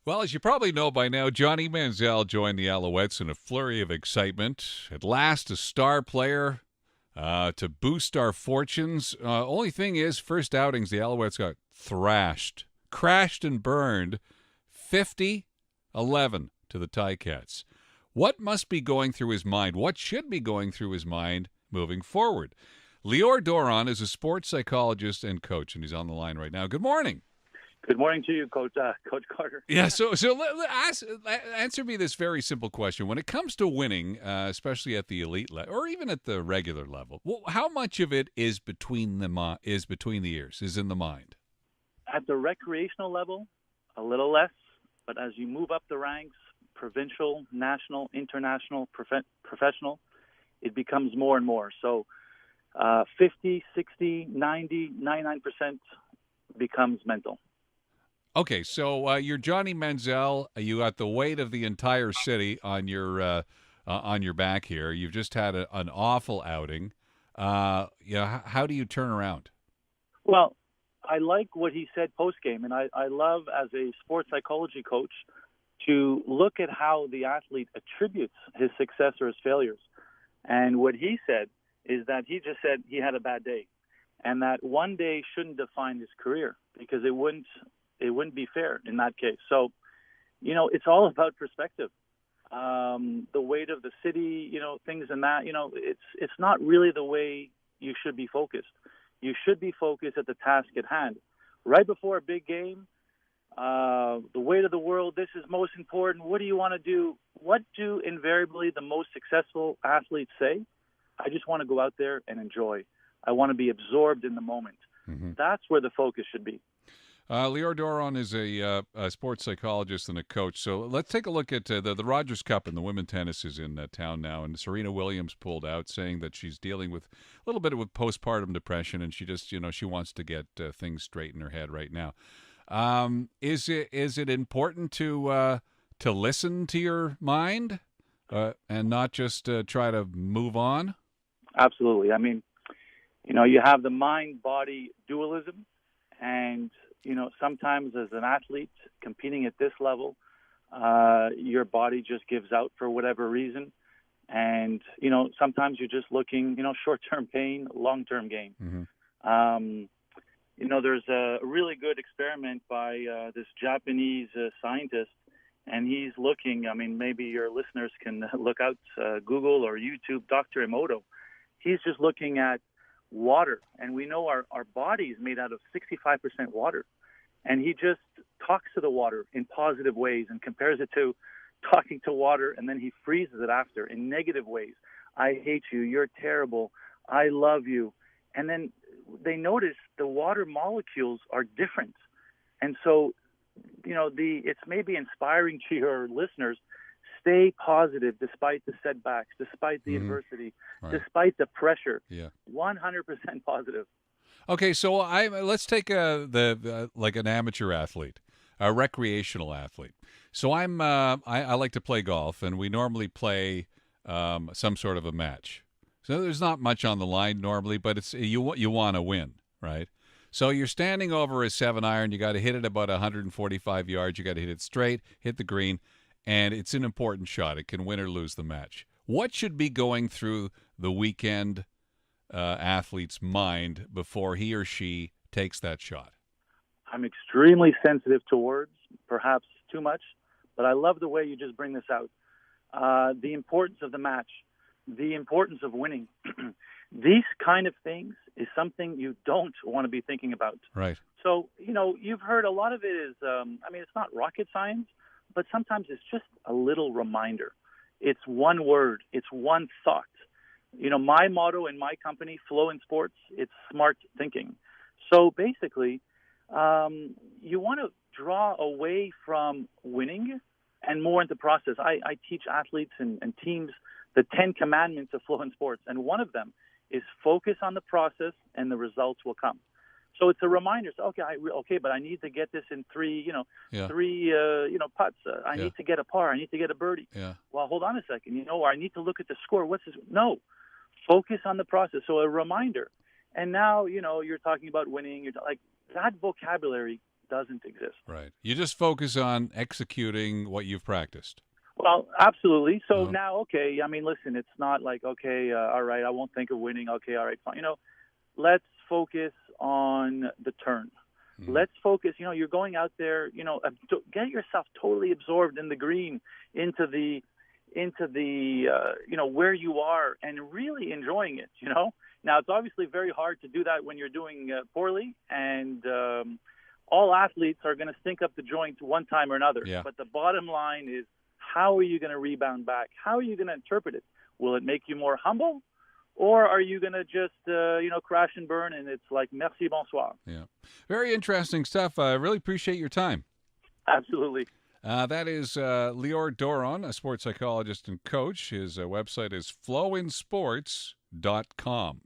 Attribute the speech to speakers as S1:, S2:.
S1: Well, as you probably know by now, Johnny Manziel joined the Alouettes in a flurry of excitement. At last, a star player to boost our fortunes. Only thing is, first outings, the Alouettes got thrashed, crashed and burned 50-11 to the Ticats. What must be going through his mind? What should be going through his mind moving forward? Lior Doron is a sports psychologist and coach, and he's on the line right now. Good morning.
S2: Good morning to you, Coach Carter.
S1: Yeah, so answer me this very simple question. When it comes to winning, especially at the elite level or even at the regular level, how much of it is between the ears, is in the mind?
S2: At the recreational level, a little less, but as you move up the ranks, provincial, national, international, professional, it becomes more and more. So 50, 60, 90, 99% becomes mental.
S1: Okay, so you're Johnny Manziel. You got the weight of the entire city on your back here. You've just had an awful outing. How do you turn around?
S2: Well, I like what he said post-game, and I love, as a sports psychology coach, to look at how the athlete attributes his success or his failures. And what he said is that he just said he had a bad day, and that one day shouldn't define his career because it wouldn't be fair in that case. So, it's all about perspective. The weight of the city, things in that, it's not really the way you should be focused. You should be focused at the task at hand. Right before a big game, the weight of the world, this is most important. What do you want to do? What do invariably the most successful athletes say? I just want to go out there and enjoy. I want to be absorbed in the moment. Mm-hmm. That's where the focus should be.
S1: Lior Doron is a sports psychologist and a coach. So let's take a look at the Rogers Cup, and the women's tennis is in town now. And Serena Williams pulled out, saying that she's dealing with a little bit of postpartum depression, and she just, she wants to get things straight in her head right now. Is it important to listen to your mind and not just try to move on?
S2: Absolutely. I mean, you have the mind-body dualism, and sometimes as an athlete competing at this level, your body just gives out for whatever reason. And, sometimes you're just looking, short-term pain, long-term gain. Mm-hmm. There's a really good experiment by this Japanese scientist, and he's looking, maybe your listeners can look out Google or YouTube, Dr. Emoto. He's just looking at water, and we know our body is made out of 65% water. And he just talks to the water in positive ways and compares it to talking to water, and then he freezes it after in negative ways. I hate you. You're terrible. I love you. And then they notice the water molecules are different. And so, it's maybe inspiring to your listeners. Stay positive despite the setbacks, despite the adversity, right, despite the pressure. Yeah, 100% positive.
S1: Okay, so let's take like an amateur athlete, a recreational athlete. So I like to play golf, and we normally play some sort of a match. So there's not much on the line normally, but it's you want to win, right? So you're standing over a 7-iron. You got to hit it about 145 yards. You got to hit it straight, hit the green, and it's an important shot. It can win or lose the match. What should be going through the weekend athlete's mind before he or she takes that shot?
S2: I'm extremely sensitive to words, perhaps too much, but I love the way you just bring this out. The importance of the match, the importance of winning. These kind of things is something you don't want to be thinking about.
S1: Right.
S2: So, you've heard a lot of it is, it's not rocket science, but sometimes it's just a little reminder. It's one word. It's one thought. My motto in my company, Flow in Sports, it's smart thinking. So basically, you want to draw away from winning and more into process. I teach athletes and teams the 10 commandments of Flow in Sports, and one of them is focus on the process and the results will come. So it's a reminder. So, but I need to get this in three putts. I need to get a par. I need to get a birdie. Yeah. Well, hold on a second. Or I need to look at the score. What's this? No. Focus on the process. So a reminder. And now, you're talking about winning. You're like that vocabulary doesn't exist.
S1: Right. You just focus on executing what you've practiced.
S2: Well, absolutely. So
S1: Uh-huh.
S2: now, okay, I mean, listen, it's not like, okay, all right, I won't think of winning. Okay, all right, fine. Let's focus on the turn. Let's focus, you're going out there, get yourself totally absorbed in the green, into the where you are, and really enjoying it. Now, it's obviously very hard to do that when you're doing poorly, and all athletes are going to stink up the joint one time or another.
S1: Yeah.
S2: But the bottom line is, how are you going to rebound back? How are you going to interpret it? Will it make you more humble? Or are you going to just, crash and burn, and it's like, merci, bonsoir?
S1: Yeah. Very interesting stuff. I really appreciate your time.
S2: Absolutely.
S1: That is Lior Doron, a sports psychologist and coach. His website is flowinsports.com.